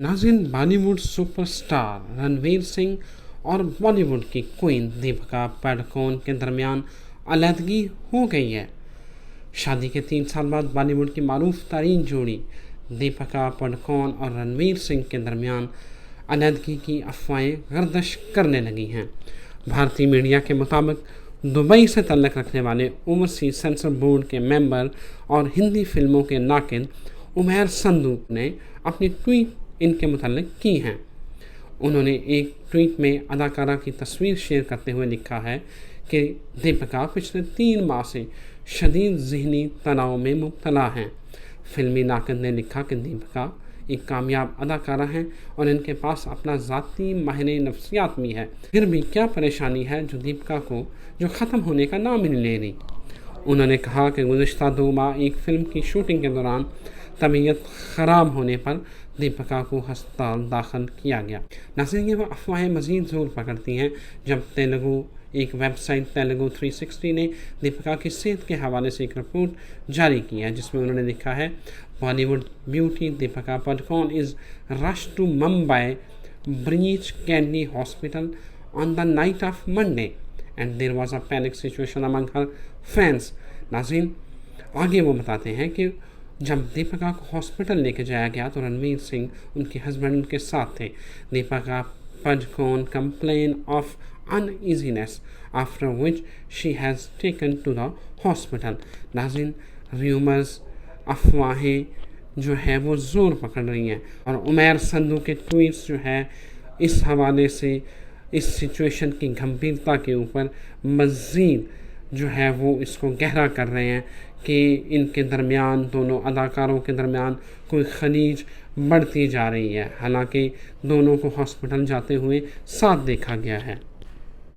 नाज़रीन, बॉलीवुड सुपरस्टार रणवीर सिंह और बॉलीवुड की क्वीन दीपिका पादुकोण के दरमियान अलहदगी हो गई है। शादी के 3 साल बाद बॉलीवुड की मारूफ तरीन जोड़ी दीपिका पादुकोण और रणवीर सिंह के दरमियान अलहदगी की अफवाहें गर्दिश करने लगी हैं। भारतीय मीडिया के मुताबिक दुबई से तल्लक रखने वाले ओवरसीज सेंसर बोर्ड के मेंबर और हिंदी फिल्मों के नाकिद उमैर संधू ने अपनी ट्वीट इनके मुताल्लिक की हैं। उन्होंने एक ट्वीट में अदाकारा की तस्वीर शेयर करते हुए लिखा है कि दीपिका पिछले 3 माह से शदीद ज़हनी तनाव में मुब्तला हैं। फिल्मी नाक़िद ने लिखा कि दीपिका एक कामयाब अदाकारा हैं और इनके पास अपना ज़ाती माहिर नफ्सियात भी है, फिर भी क्या परेशानी है जो ख़त्म होने का नाम ही नहीं ले रही। उन्होंने कहा कि गुज़िश्ता 2 माह एक फ़िल्म की शूटिंग के दौरान तबीयत ख़राब होने पर दीपिका को अस्पताल दाखिल किया गया। नाज़रीन, ये अफवाहें मज़ीद ज़ोर पकड़ती हैं जब एक वेबसाइट तेलुगु 360 ने दीपिका की सेहत के हवाले से एक रिपोर्ट जारी की है, जिसमें उन्होंने लिखा है, Bollywood beauty Deepika Padukone is rush to Mumbai Breach Candy hospital on the night of Monday and there was a panic situation among her fans. नाज़रीन, आगे वो बताते हैं कि जब दीपिका को हॉस्पिटल लेके जाया गया तो रणवीर सिंह, उनके हस्बैंड, उनके साथ थे। Deepika Padukone complained of uneasiness after which she has taken to the hospital। नाज़रीन, रूमर्स, अफवाहें जो है वो ज़ोर पकड़ रही हैं और उमैर संधू के ट्वीट्स जो है इस हवाले से इस सिचुएशन की गंभीरता के ऊपर मज़ीद जो है वो इसको गहरा कर रहे हैं कि इनके दरमियान, दोनों अदाकारों के दरमियान कोई खलीज बढ़ती जा रही है। हालांकि दोनों को हॉस्पिटल जाते हुए साथ देखा गया है।